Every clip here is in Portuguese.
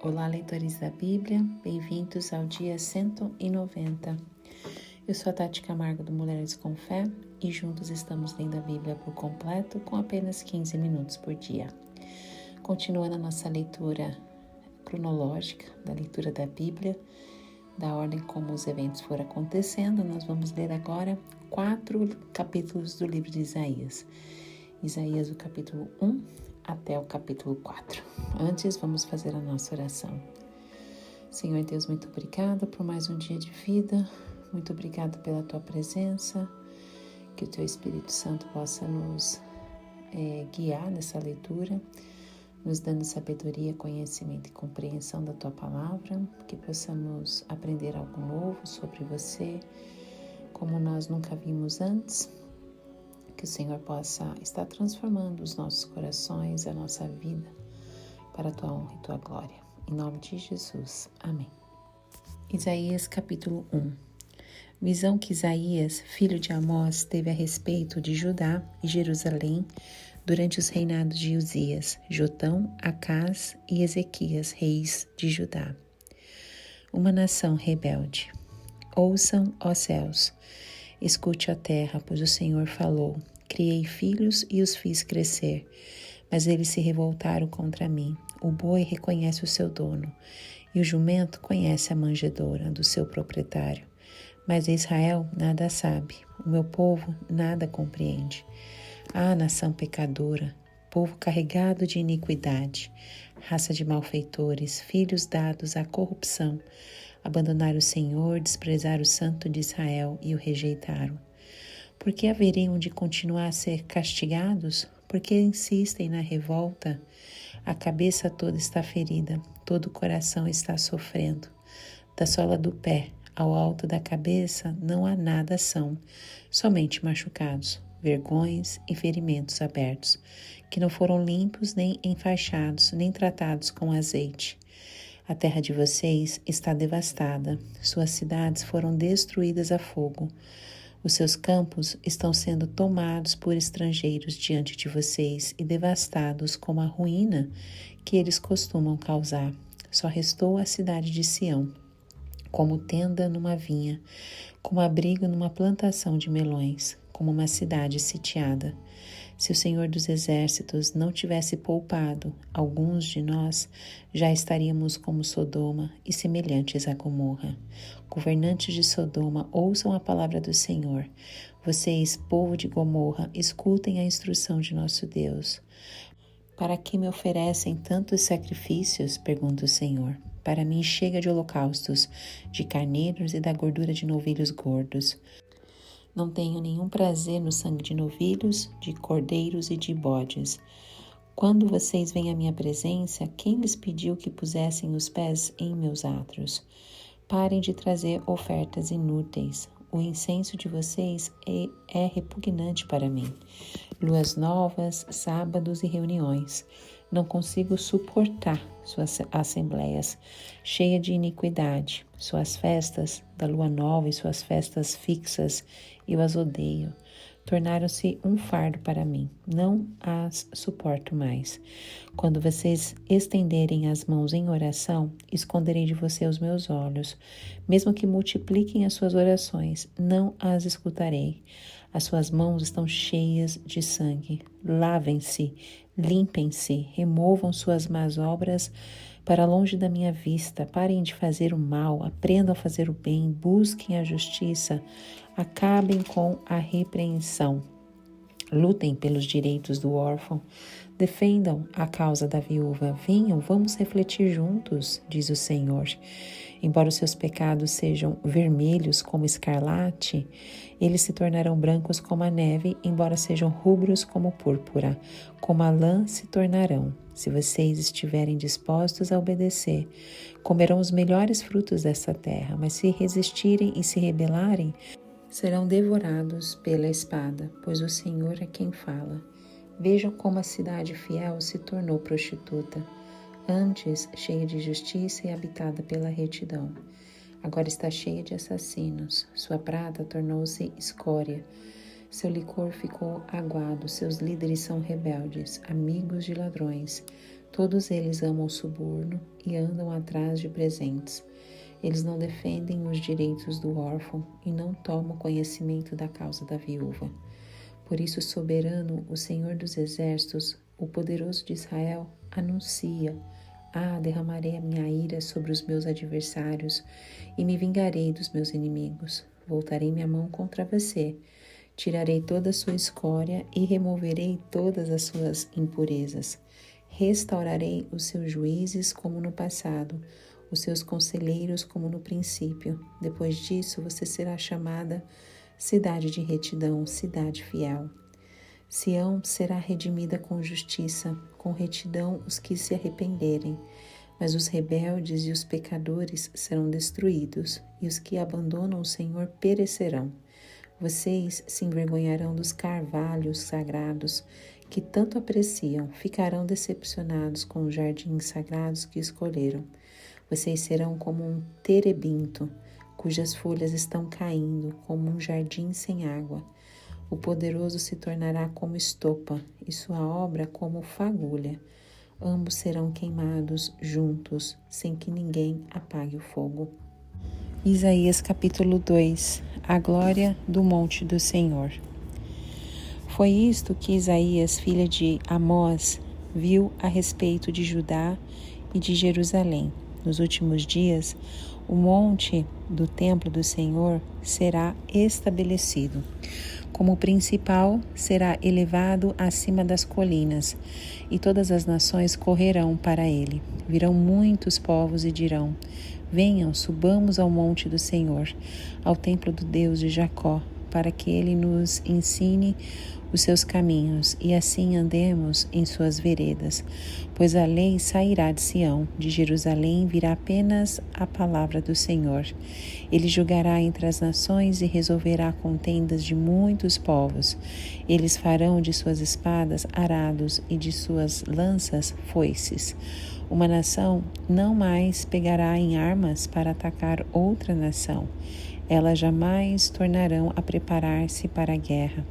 Olá, leitores da Bíblia, bem-vindos ao dia 190. Eu sou a Tati Camargo do Mulheres com Fé e juntos estamos lendo a Bíblia por completo com apenas 15 minutos por dia. Continuando a nossa leitura cronológica da leitura da Bíblia, da ordem como os eventos foram acontecendo, nós vamos ler agora 4 capítulos do livro de Isaías. Isaías, o capítulo 1 até o capítulo 4. Antes, vamos fazer a nossa oração. Senhor Deus, muito obrigada por mais um dia de vida. Muito obrigada pela Tua presença. Que o Teu Espírito Santo possa nos guiar nessa leitura, nos dando sabedoria, conhecimento e compreensão da Tua Palavra. Que possamos aprender algo novo sobre Você, como nós nunca vimos antes. Que o Senhor possa estar transformando os nossos corações, a nossa vida, para a Tua honra e Tua glória. Em nome de Jesus. Amém. Isaías capítulo 1. Visão que Isaías, filho de Amós, teve a respeito de Judá e Jerusalém durante os reinados de Uzias, Jotão, Acás e Ezequias, reis de Judá. Uma nação rebelde. Ouçam, ó céus, escute a terra, pois o Senhor falou. Criei filhos e os fiz crescer, mas eles se revoltaram contra mim. O boi reconhece o seu dono, e o jumento conhece a manjedoura do seu proprietário. Mas Israel nada sabe, o meu povo nada compreende. Ah, nação pecadora, povo carregado de iniquidade, raça de malfeitores, filhos dados à corrupção, abandonaram o Senhor, desprezaram o Santo de Israel e o rejeitaram. Por que haveriam de continuar a ser castigados? Porque insistem na revolta? A cabeça toda está ferida, todo o coração está sofrendo. Da sola do pé ao alto da cabeça não há nada são, somente machucados, vergões e ferimentos abertos, que não foram limpos, nem enfaixados, nem tratados com azeite. A terra de vocês está devastada, suas cidades foram destruídas a fogo. Os seus campos estão sendo tomados por estrangeiros diante de vocês e devastados como a ruína que eles costumam causar. Só restou a cidade de Sião, como tenda numa vinha, como abrigo numa plantação de melões, como uma cidade sitiada. Se o Senhor dos Exércitos não tivesse poupado alguns de nós, já estaríamos como Sodoma e semelhantes a Gomorra. Governantes de Sodoma, ouçam a palavra do Senhor. Vocês, povo de Gomorra, escutem a instrução de nosso Deus. Para que me oferecem tantos sacrifícios? Pergunta o Senhor. Para mim chega de holocaustos, de carneiros e da gordura de novilhos gordos. Não tenho nenhum prazer no sangue de novilhos, de cordeiros e de bodes. Quando vocês vêm à minha presença, quem lhes pediu que pusessem os pés em meus átrios? Parem de trazer ofertas inúteis. O incenso de vocês é repugnante para mim. Luas novas, sábados e reuniões. Não consigo suportar suas assembleias cheias de iniquidade. Suas festas da lua nova e suas festas fixas, eu as odeio. Tornaram-se um fardo para mim. Não as suporto mais. Quando vocês estenderem as mãos em oração, esconderei de você os meus olhos. Mesmo que multipliquem as suas orações, não as escutarei. As suas mãos estão cheias de sangue. Lavem-se, limpem-se, removam suas más obras para longe da minha vista. Parem de fazer o mal, aprendam a fazer o bem, busquem a justiça, acabem com a repreensão. Lutem pelos direitos do órfão, defendam a causa da viúva. Venham, vamos refletir juntos, diz o Senhor. Embora os seus pecados sejam vermelhos como escarlate, eles se tornarão brancos como a neve, embora sejam rubros como púrpura, como a lã se tornarão. Se vocês estiverem dispostos a obedecer, comerão os melhores frutos dessa terra, mas se resistirem e se rebelarem, serão devorados pela espada, pois o Senhor é quem fala. Vejam como a cidade fiel se tornou prostituta, antes cheia de justiça e habitada pela retidão. Agora está cheia de assassinos, sua prata tornou-se escória, seu licor ficou aguado, seus líderes são rebeldes, amigos de ladrões. Todos eles amam o suborno e andam atrás de presentes. Eles não defendem os direitos do órfão e não tomam conhecimento da causa da viúva. Por isso, soberano, o Senhor dos Exércitos, o poderoso de Israel, anuncia: derramarei a minha ira sobre os meus adversários e me vingarei dos meus inimigos. Voltarei minha mão contra você, tirarei toda a sua escória e removerei todas as suas impurezas. Restaurarei os seus juízes como no passado, os seus conselheiros como no princípio. Depois disso, você será chamada cidade de retidão, cidade fiel. Sião será redimida com justiça, com retidão os que se arrependerem. Mas os rebeldes e os pecadores serão destruídos, e os que abandonam o Senhor perecerão. Vocês se envergonharão dos carvalhos sagrados que tanto apreciam, ficarão decepcionados com os jardins sagrados que escolheram. Vocês serão como um terebinto, cujas folhas estão caindo, como um jardim sem água. O poderoso se tornará como estopa, e sua obra como fagulha. Ambos serão queimados juntos, sem que ninguém apague o fogo. Isaías capítulo 2. A glória do monte do Senhor. Foi isto que Isaías, filha de Amós, viu a respeito de Judá e de Jerusalém. Nos últimos dias, o monte do templo do Senhor será estabelecido. Como principal, será elevado acima das colinas, e todas as nações correrão para ele. Virão muitos povos e dirão: venham, subamos ao monte do Senhor, ao templo do Deus de Jacó, para que ele nos ensine os seus caminhos, e assim andemos em suas veredas. Pois a lei sairá de Sião, de Jerusalém virá apenas a palavra do Senhor. Ele julgará entre as nações e resolverá contendas de muitos povos. Eles farão de suas espadas arados e de suas lanças foices. Uma nação não mais pegará em armas para atacar outra nação. Elas jamais tornarão a preparar-se para a guerra.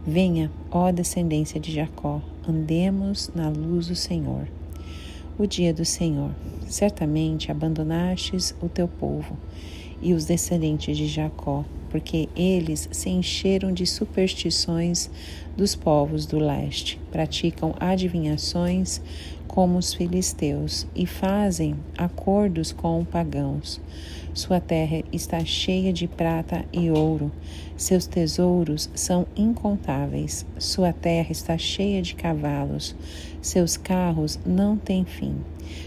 Venha, ó descendência de Jacó, andemos na luz do Senhor. O dia do Senhor. Certamente abandonastes o teu povo e os descendentes de Jacó, porque eles se encheram de superstições dos povos do leste, praticam adivinhações como os filisteus e fazem acordos com pagãos. Sua terra está cheia de prata e ouro, seus tesouros são incontáveis. Sua terra está cheia de cavalos, seus carros não têm fim.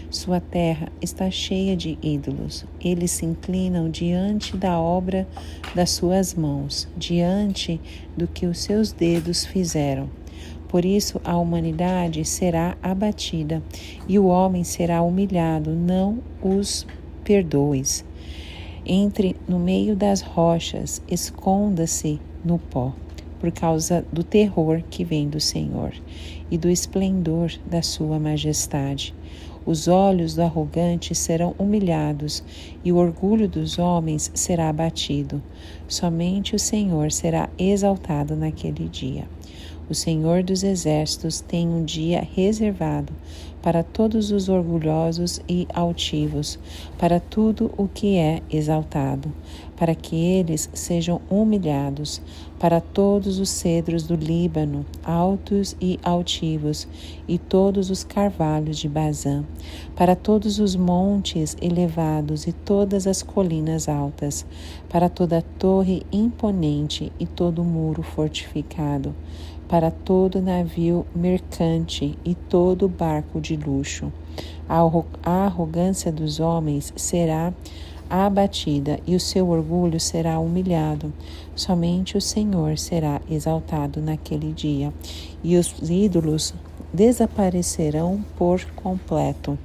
Sua terra está cheia de ídolos. Eles se inclinam diante da obra das suas mãos, diante do que os seus dedos fizeram. Por isso a humanidade será abatida e o homem será humilhado, não os perdoes. Entre no meio das rochas, esconda-se no pó, por causa do terror que vem do Senhor e do esplendor da sua majestade. Os olhos do arrogante serão humilhados e o orgulho dos homens será abatido. Somente o Senhor será exaltado naquele dia. O Senhor dos Exércitos tem um dia reservado para todos os orgulhosos e altivos, para tudo o que é exaltado, para que eles sejam humilhados, para todos os cedros do Líbano, altos e altivos, e todos os carvalhos de Bazã, para todos os montes elevados e todas as colinas altas, para toda torre imponente e todo muro fortificado, para todo navio mercante e todo barco de luxo. A arrogância dos homens será abatida e o seu orgulho será humilhado. Somente o Senhor será exaltado naquele dia, e os ídolos desaparecerão por completo.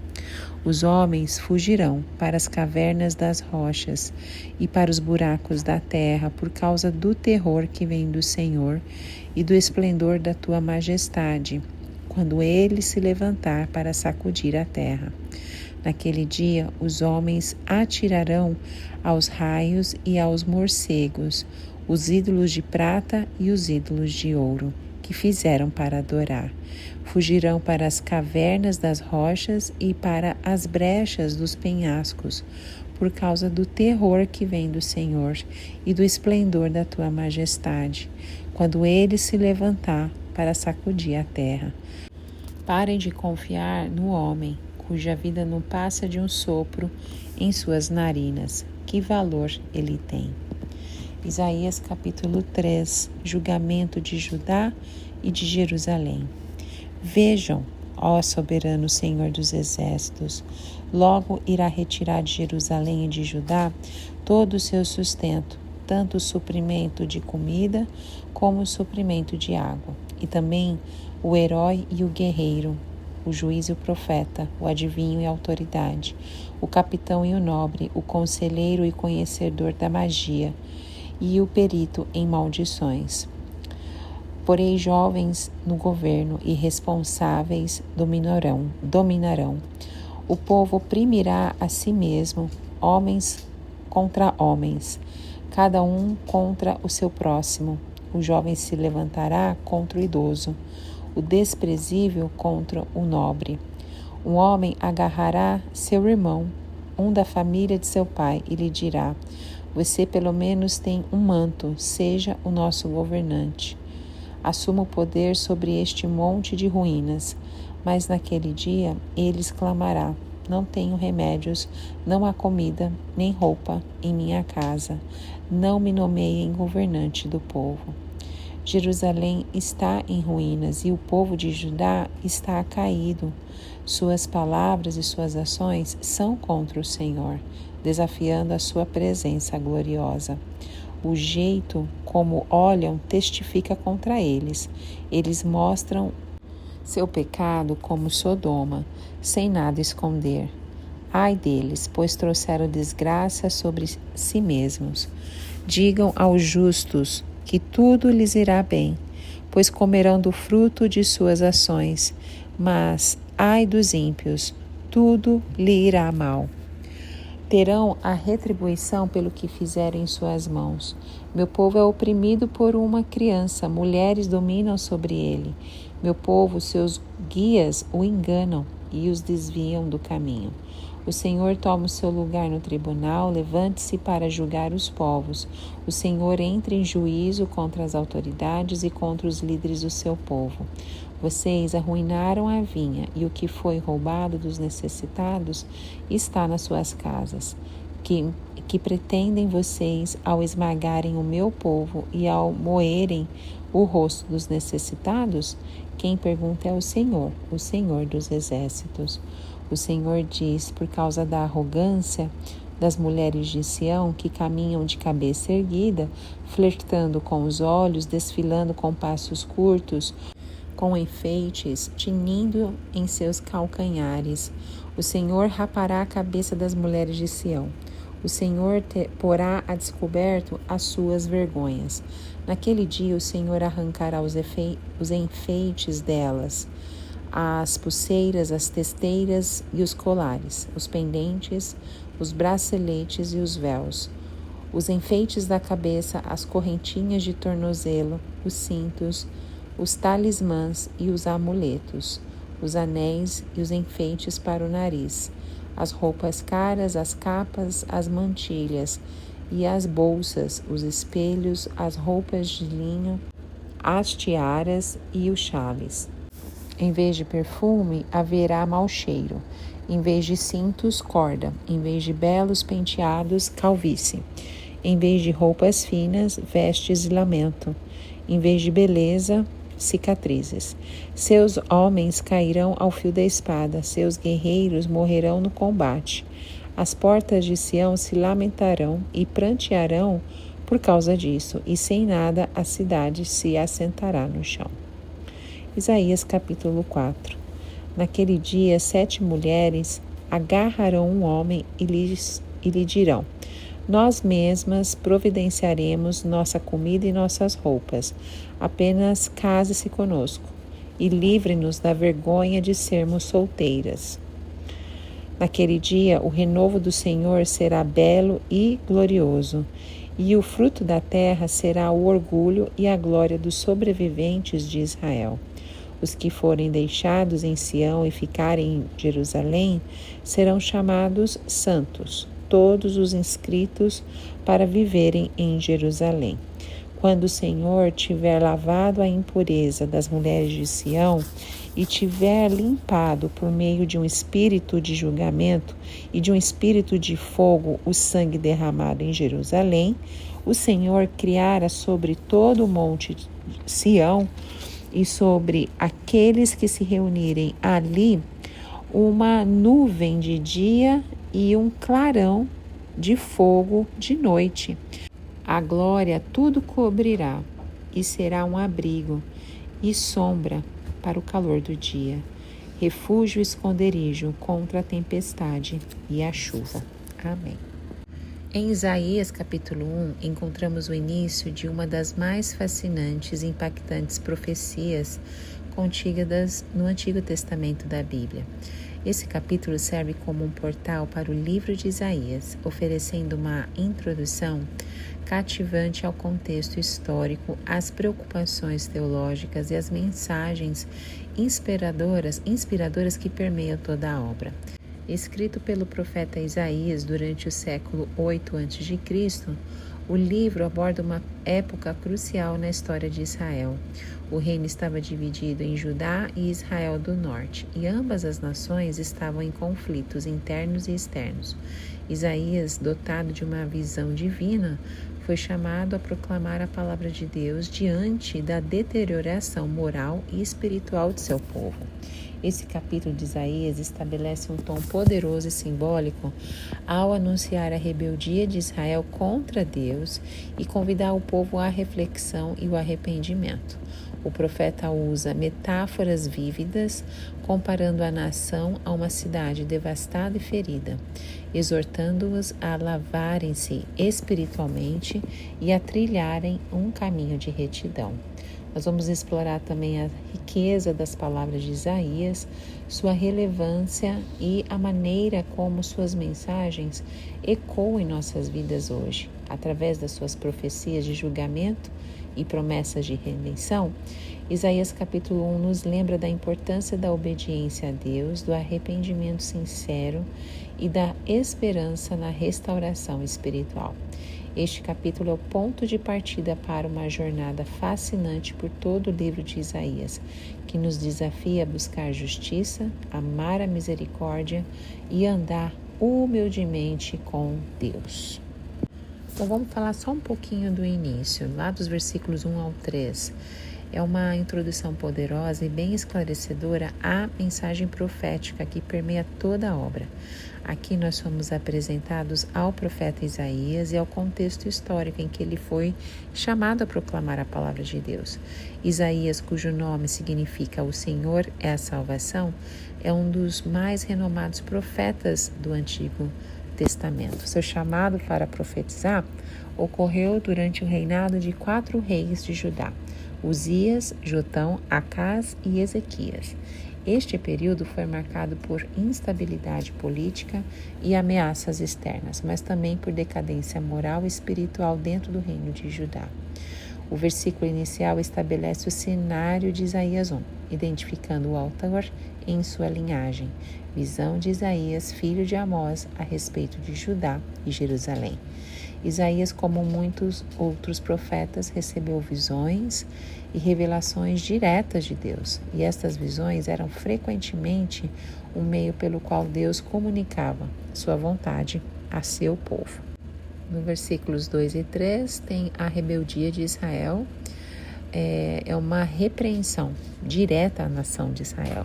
Os homens fugirão para as cavernas das rochas e para os buracos da terra por causa do terror que vem do Senhor e do esplendor da tua majestade, quando ele se levantar para sacudir a terra. Naquele dia, os homens atirarão aos raios e aos morcegos, os ídolos de prata e os ídolos de ouro. que fizeram para adorar. Fugirão para as cavernas das rochas e para as brechas dos penhascos, por causa do terror que vem do Senhor e do esplendor da tua majestade, quando ele se levantar para sacudir a terra. Parem de confiar no homem, cuja vida não passa de um sopro em suas narinas. Que valor ele tem? Isaías capítulo 3, julgamento de Judá e de Jerusalém. Vejam, ó soberano Senhor dos exércitos, logo irá retirar de Jerusalém e de Judá todo o seu sustento, tanto o suprimento de comida como o suprimento de água, e também o herói e o guerreiro, o juiz e o profeta, o adivinho e a autoridade, o capitão e o nobre, o conselheiro e conhecedor da magia, e o perito em maldições. Porém, jovens no governo e responsáveis dominarão. O povo oprimirá a si mesmo, homens contra homens, cada um contra o seu próximo. O jovem se levantará contra o idoso, o desprezível contra o nobre. Um homem agarrará seu irmão, um da família de seu pai, e lhe dirá: você pelo menos tem um manto, seja o nosso governante. Assuma o poder sobre este monte de ruínas. Mas naquele dia ele exclamará: não tenho remédios, não há comida, nem roupa em minha casa. Não me nomeiem governante do povo. Jerusalém está em ruínas e o povo de Judá está caído. Suas palavras e suas ações são contra o Senhor, desafiando a sua presença gloriosa. O jeito como olham testifica contra eles. Eles mostram seu pecado como Sodoma, sem nada esconder. Ai deles, pois trouxeram desgraça sobre si mesmos. Digam aos justos que tudo lhes irá bem, pois comerão do fruto de suas ações. Mas, ai dos ímpios, tudo lhe irá mal. Terão a retribuição pelo que fizerem em suas mãos. Meu povo é oprimido por uma criança, mulheres dominam sobre ele. Meu povo, seus guias o enganam e os desviam do caminho. O Senhor toma o seu lugar no tribunal, levante-se para julgar os povos. O Senhor entra em juízo contra as autoridades e contra os líderes do seu povo. Vocês arruinaram a vinha, e o que foi roubado dos necessitados está nas suas casas. Que pretendem vocês ao esmagarem o meu povo e ao moerem o rosto dos necessitados? Quem pergunta é o Senhor dos exércitos. O Senhor diz: por causa da arrogância das mulheres de Sião, que caminham de cabeça erguida, flertando com os olhos, desfilando com passos curtos, com enfeites, tinindo em seus calcanhares. O Senhor rapará a cabeça das mulheres de Sião. O Senhor porá a descoberto as suas vergonhas. Naquele dia o Senhor arrancará os enfeites delas, as pulseiras, as testeiras e os colares, os pendentes, os braceletes e os véus, os enfeites da cabeça, as correntinhas de tornozelo, os cintos, os talismãs e os amuletos, os anéis e os enfeites para o nariz, as roupas caras, as capas, as mantilhas e as bolsas, os espelhos, as roupas de linho, as tiaras e os chales. Em vez de perfume, haverá mau cheiro. Em vez de cintos, corda. Em vez de belos penteados, calvície. Em vez de roupas finas, vestes e lamento. Em vez de beleza, cicatrizes. Seus homens cairão ao fio da espada, seus guerreiros morrerão no combate. As portas de Sião se lamentarão e prantearão por causa disso, e sem nada a cidade se assentará no chão. Isaías capítulo 4. Naquele dia 7 mulheres agarrarão um homem e lhe dirão: nós mesmas providenciaremos nossa comida e nossas roupas. Apenas case-se conosco e livre-nos da vergonha de sermos solteiras. Naquele dia, o renovo do Senhor será belo e glorioso, e o fruto da terra será o orgulho e a glória dos sobreviventes de Israel. Os que forem deixados em Sião e ficarem em Jerusalém serão chamados santos, todos os inscritos para viverem em Jerusalém. Quando o Senhor tiver lavado a impureza das mulheres de Sião e tiver limpado por meio de um espírito de julgamento e de um espírito de fogo o sangue derramado em Jerusalém, o Senhor criara sobre todo o monte Sião e sobre aqueles que se reunirem ali uma nuvem de dia e um clarão de fogo de noite. A glória tudo cobrirá e será um abrigo e sombra para o calor do dia, refúgio e esconderijo contra a tempestade e a chuva. Amém. Em Isaías capítulo 1, encontramos o início de uma das mais fascinantes e impactantes profecias contidas no Antigo Testamento da Bíblia. Esse capítulo serve como um portal para o livro de Isaías, oferecendo uma introdução cativante ao contexto histórico, às preocupações teológicas e às mensagens inspiradoras que permeiam toda a obra. Escrito pelo profeta Isaías durante o século 8 a.C., o livro aborda uma época crucial na história de Israel. O reino estava dividido em Judá e Israel do Norte, e ambas as nações estavam em conflitos internos e externos. Isaías, dotado de uma visão divina, foi chamado a proclamar a palavra de Deus diante da deterioração moral e espiritual de seu povo. Esse capítulo de Isaías estabelece um tom poderoso e simbólico ao anunciar a rebeldia de Israel contra Deus e convidar o povo à reflexão e o arrependimento. O profeta usa metáforas vívidas, comparando a nação a uma cidade devastada e ferida, exortando-os a lavarem-se espiritualmente e a trilharem um caminho de retidão. Nós vamos explorar também a riqueza das palavras de Isaías, sua relevância e a maneira como suas mensagens ecoam em nossas vidas hoje. Através das suas profecias de julgamento e promessas de redenção, Isaías capítulo 1 nos lembra da importância da obediência a Deus, do arrependimento sincero e da esperança na restauração espiritual. Este capítulo é o ponto de partida para uma jornada fascinante por todo o livro de Isaías, que nos desafia a buscar justiça, amar a misericórdia e andar humildemente com Deus. Então vamos falar só um pouquinho do início, lá dos versículos 1 ao 3. É uma introdução poderosa e bem esclarecedora à mensagem profética que permeia toda a obra. Aqui nós somos apresentados ao profeta Isaías e ao contexto histórico em que ele foi chamado a proclamar a palavra de Deus. Isaías, cujo nome significa o Senhor é a salvação, é um dos mais renomados profetas do Antigo Testamento. Seu chamado para profetizar ocorreu durante o reinado de 4 reis de Judá: Uzias, Jotão, Acás e Ezequias. Este período foi marcado por instabilidade política e ameaças externas, mas também por decadência moral e espiritual dentro do reino de Judá. O versículo inicial estabelece o cenário de Isaías 1, identificando o autor em sua linhagem, visão de Isaías, filho de Amós, a respeito de Judá e Jerusalém. Isaías, como muitos outros profetas, recebeu visões e revelações diretas de Deus, e estas visões eram frequentemente um meio pelo qual Deus comunicava sua vontade a seu povo. No versículos 2 e 3 tem a rebeldia de Israel, é uma repreensão direta à nação de Israel.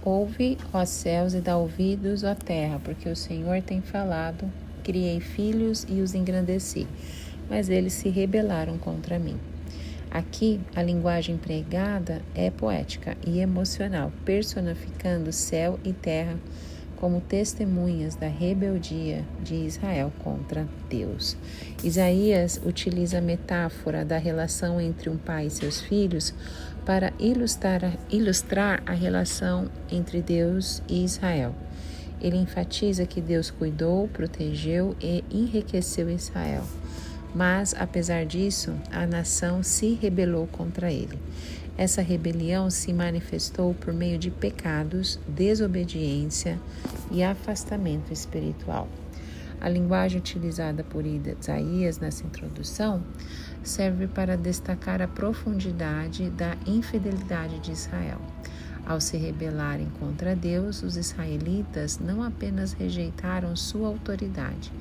Ouve, ó céus, e dá ouvidos, ó terra, porque o Senhor tem falado. Criei filhos e os engrandeci, mas eles se rebelaram contra mim. Aqui, a linguagem empregada é poética e emocional, personificando céu e terra como testemunhas da rebeldia de Israel contra Deus. Isaías utiliza a metáfora da relação entre um pai e seus filhos para ilustrar a relação entre Deus e Israel. Ele enfatiza que Deus cuidou, protegeu e enriqueceu Israel, Mas, apesar disso, a nação se rebelou contra ele. Essa rebelião se manifestou por meio de pecados, desobediência e afastamento espiritual. A linguagem utilizada por Isaías nessa introdução serve para destacar a profundidade da infidelidade de Israel. Ao se rebelarem contra Deus, os israelitas não apenas rejeitaram sua autoridade,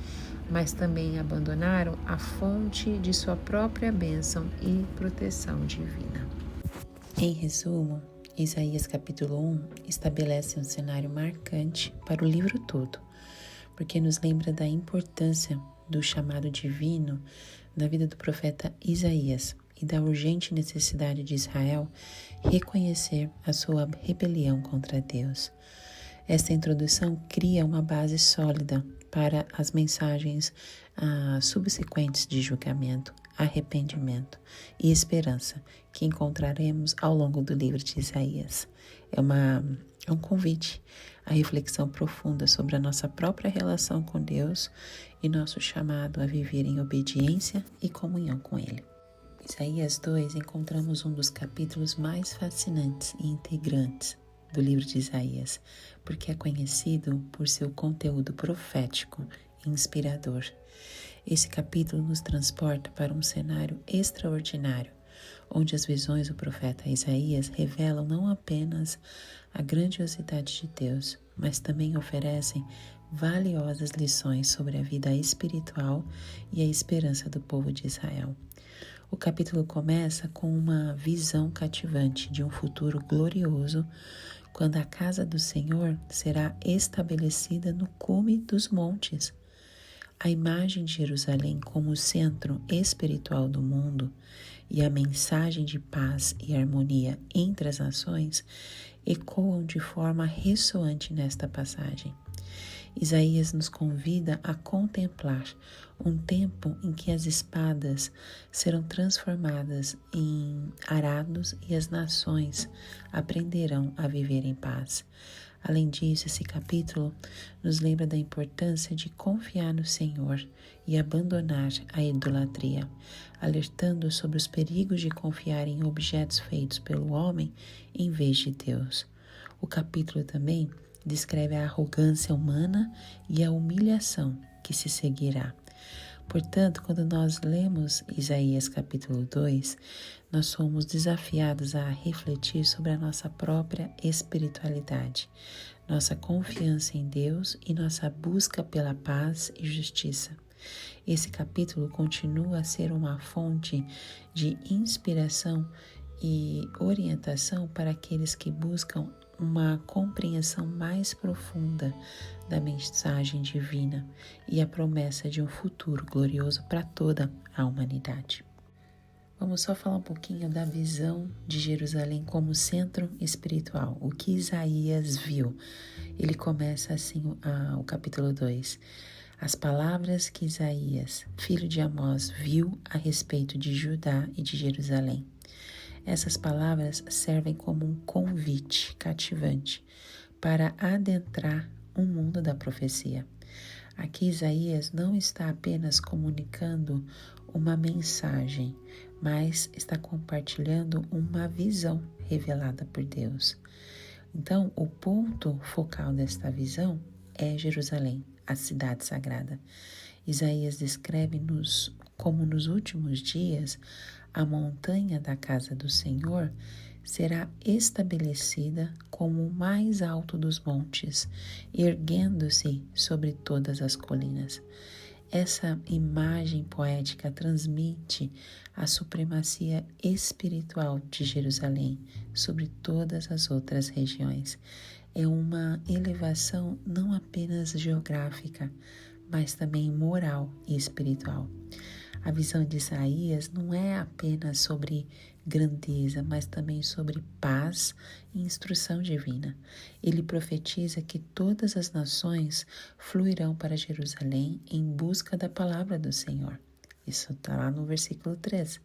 mas também abandonaram a fonte de sua própria bênção e proteção divina. Em resumo, Isaías capítulo 1 estabelece um cenário marcante para o livro todo, porque nos lembra da importância do chamado divino na vida do profeta Isaías e da urgente necessidade de Israel reconhecer a sua rebelião contra Deus. Esta introdução cria uma base sólida para as mensagens subsequentes de julgamento, arrependimento e esperança que encontraremos ao longo do livro de Isaías. É um convite à reflexão profunda sobre a nossa própria relação com Deus e nosso chamado a viver em obediência e comunhão com Ele. Em Isaías 2 encontramos um dos capítulos mais fascinantes e integrantes do livro de Isaías, porque é conhecido por seu conteúdo profético e inspirador. Esse capítulo nos transporta para um cenário extraordinário, onde as visões do profeta Isaías revelam não apenas a grandiosidade de Deus, mas também oferecem valiosas lições sobre a vida espiritual e a esperança do povo de Israel. O capítulo começa com uma visão cativante de um futuro glorioso, quando a casa do Senhor será estabelecida no cume dos montes. A imagem de Jerusalém como o centro espiritual do mundo e a mensagem de paz e harmonia entre as nações ecoam de forma ressoante nesta passagem. Isaías nos convida a contemplar um tempo em que as espadas serão transformadas em arados e as nações aprenderão a viver em paz. Além disso, esse capítulo nos lembra da importância de confiar no Senhor e abandonar a idolatria, alertando sobre os perigos de confiar em objetos feitos pelo homem em vez de Deus. O capítulo também descreve a arrogância humana e a humilhação que se seguirá. Portanto, quando nós lemos Isaías capítulo 2, nós somos desafiados a refletir sobre a nossa própria espiritualidade, nossa confiança em Deus e nossa busca pela paz e justiça. Esse capítulo continua a ser uma fonte de inspiração e orientação para aqueles que buscam uma compreensão mais profunda da mensagem divina e a promessa de um futuro glorioso para toda a humanidade. Vamos só falar um pouquinho da visão de Jerusalém como centro espiritual, o que Isaías viu. Ele começa assim o capítulo 2. As palavras que Isaías, filho de Amós, viu a respeito de Judá e de Jerusalém. Essas palavras servem como um convite cativante para adentrar o mundo da profecia. Aqui Isaías não está apenas comunicando uma mensagem, mas está compartilhando uma visão revelada por Deus. Então, o ponto focal desta visão é Jerusalém, a cidade sagrada. Isaías descreve-nos como nos últimos dias a montanha da casa do Senhor será estabelecida como o mais alto dos montes, erguendo-se sobre todas as colinas. Essa imagem poética transmite a supremacia espiritual de Jerusalém sobre todas as outras regiões. É uma elevação não apenas geográfica, mas também moral e espiritual. A visão de Isaías não é apenas sobre grandeza, mas também sobre paz e instrução divina. Ele profetiza que todas as nações fluirão para Jerusalém em busca da palavra do Senhor. Isso está lá no versículo 3.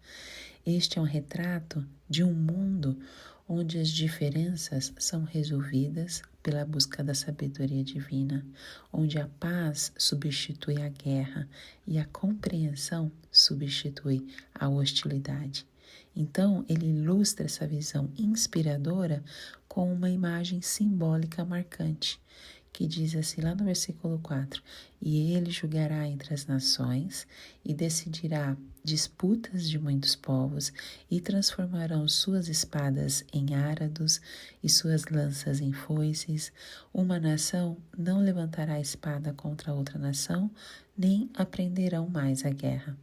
Este é um retrato de um mundo onde as diferenças são resolvidas pela busca da sabedoria divina, onde a paz substitui a guerra e a compreensão substitui a hostilidade. Então, ele ilustra essa visão inspiradora com uma imagem simbólica marcante, que diz assim lá no versículo 4, e ele julgará entre as nações e decidirá disputas de muitos povos e transformarão suas espadas em árados e suas lanças em foices. Uma nação não levantará espada contra outra nação, nem aprenderão mais a guerra.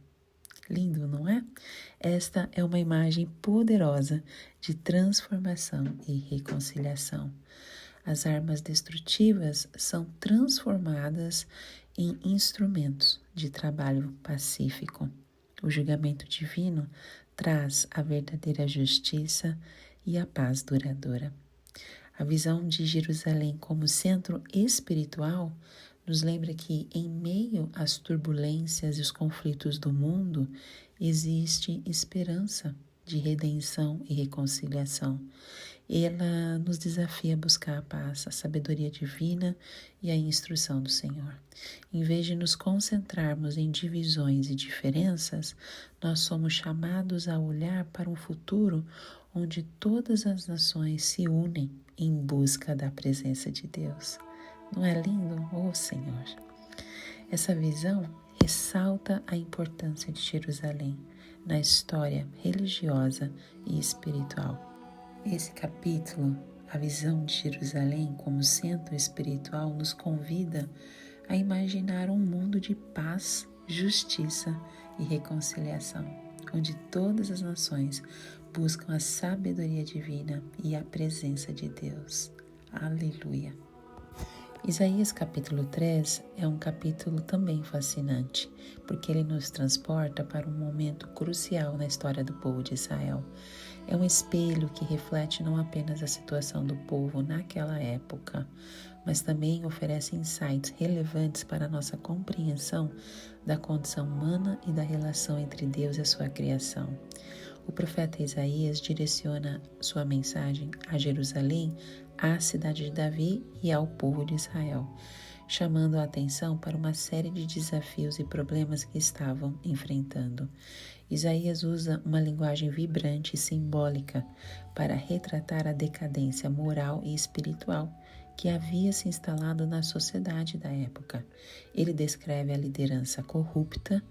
Lindo, não é? Esta é uma imagem poderosa de transformação e reconciliação. As armas destrutivas são transformadas em instrumentos de trabalho pacífico. O julgamento divino traz a verdadeira justiça e a paz duradoura. A visão de Jerusalém como centro espiritual nos lembra que, em meio às turbulências e os conflitos do mundo, existe esperança de redenção e reconciliação. Ela nos desafia a buscar a paz, a sabedoria divina e a instrução do Senhor. Em vez de nos concentrarmos em divisões e diferenças, nós somos chamados a olhar para um futuro onde todas as nações se unem em busca da presença de Deus. Não é lindo? Oh, Senhor! Essa visão ressalta a importância de Jerusalém na história religiosa e espiritual. Esse capítulo, a visão de Jerusalém como centro espiritual, nos convida a imaginar um mundo de paz, justiça e reconciliação, onde todas as nações buscam a sabedoria divina e a presença de Deus. Aleluia! Isaías capítulo 3 é um capítulo também fascinante, porque ele nos transporta para um momento crucial na história do povo de Israel. É um espelho que reflete não apenas a situação do povo naquela época, mas também oferece insights relevantes para a nossa compreensão da condição humana e da relação entre Deus e a sua criação. O profeta Isaías direciona sua mensagem a Jerusalém, à cidade de Davi e ao povo de Israel, chamando a atenção para uma série de desafios e problemas que estavam enfrentando. Isaías usa uma linguagem vibrante e simbólica para retratar a decadência moral e espiritual que havia se instalado na sociedade da época. Ele descreve a liderança corrupta,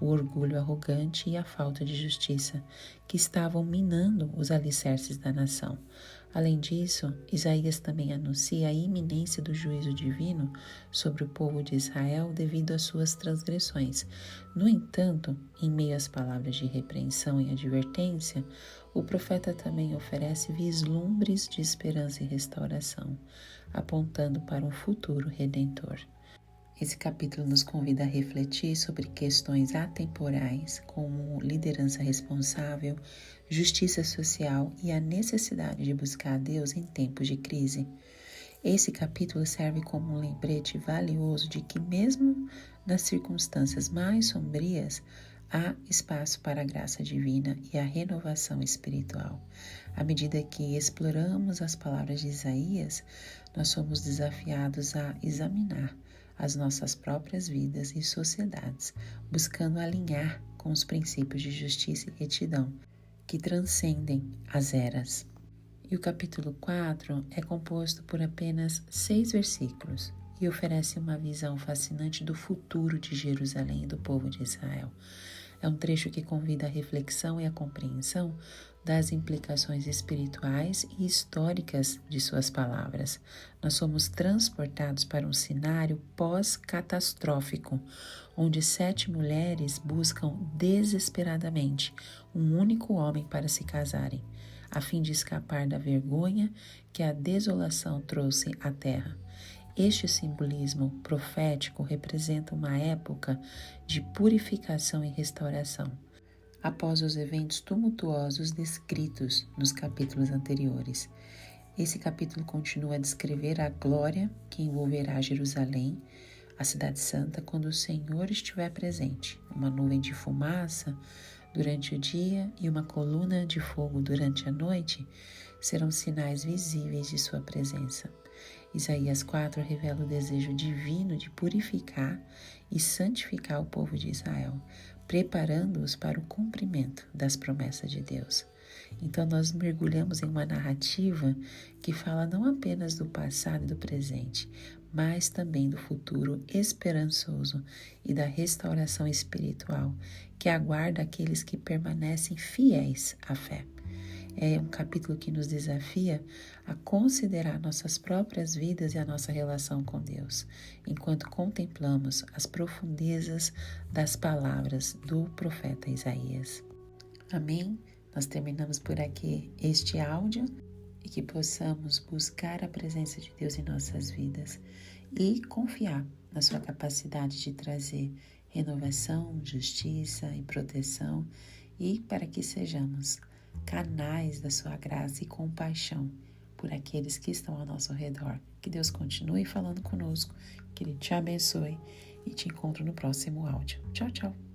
o orgulho arrogante e a falta de justiça que estavam minando os alicerces da nação. Além disso, Isaías também anuncia a iminência do juízo divino sobre o povo de Israel devido às suas transgressões. No entanto, em meio às palavras de repreensão e advertência, o profeta também oferece vislumbres de esperança e restauração, apontando para um futuro redentor. Esse capítulo nos convida a refletir sobre questões atemporais, como liderança responsável, justiça social e a necessidade de buscar a Deus em tempos de crise. Esse capítulo serve como um lembrete valioso de que, mesmo nas circunstâncias mais sombrias, há espaço para a graça divina e a renovação espiritual. À medida que exploramos as palavras de Isaías, nós somos desafiados a examinar as nossas próprias vidas e sociedades, buscando alinhar com os princípios de justiça e retidão que transcendem as eras. E o capítulo 4 é composto por apenas 6 versículos e oferece uma visão fascinante do futuro de Jerusalém e do povo de Israel. É um trecho que convida a reflexão e a compreensão das implicações espirituais e históricas de suas palavras. Nós somos transportados para um cenário pós-catastrófico, onde 7 mulheres buscam desesperadamente um único homem para se casarem, a fim de escapar da vergonha que a desolação trouxe à terra. Este simbolismo profético representa uma época de purificação e restauração, após os eventos tumultuosos descritos nos capítulos anteriores. Esse capítulo continua a descrever a glória que envolverá Jerusalém, a cidade santa, quando o Senhor estiver presente. Uma nuvem de fumaça durante o dia e uma coluna de fogo durante a noite serão sinais visíveis de sua presença. Isaías 4 revela o desejo divino de purificar e santificar o povo de Israel, preparando-os para o cumprimento das promessas de Deus. Então nós mergulhamos em uma narrativa que fala não apenas do passado e do presente, mas também do futuro esperançoso e da restauração espiritual que aguarda aqueles que permanecem fiéis à fé. É um capítulo que nos desafia a considerar nossas próprias vidas e a nossa relação com Deus, enquanto contemplamos as profundezas das palavras do profeta Isaías. Amém? Nós terminamos por aqui este áudio e que possamos buscar a presença de Deus em nossas vidas e confiar na sua capacidade de trazer renovação, justiça e proteção, e para que sejamos canais da sua graça e compaixão por aqueles que estão ao nosso redor. Que Deus continue falando conosco, que Ele te abençoe e te encontro no próximo áudio. Tchau, tchau!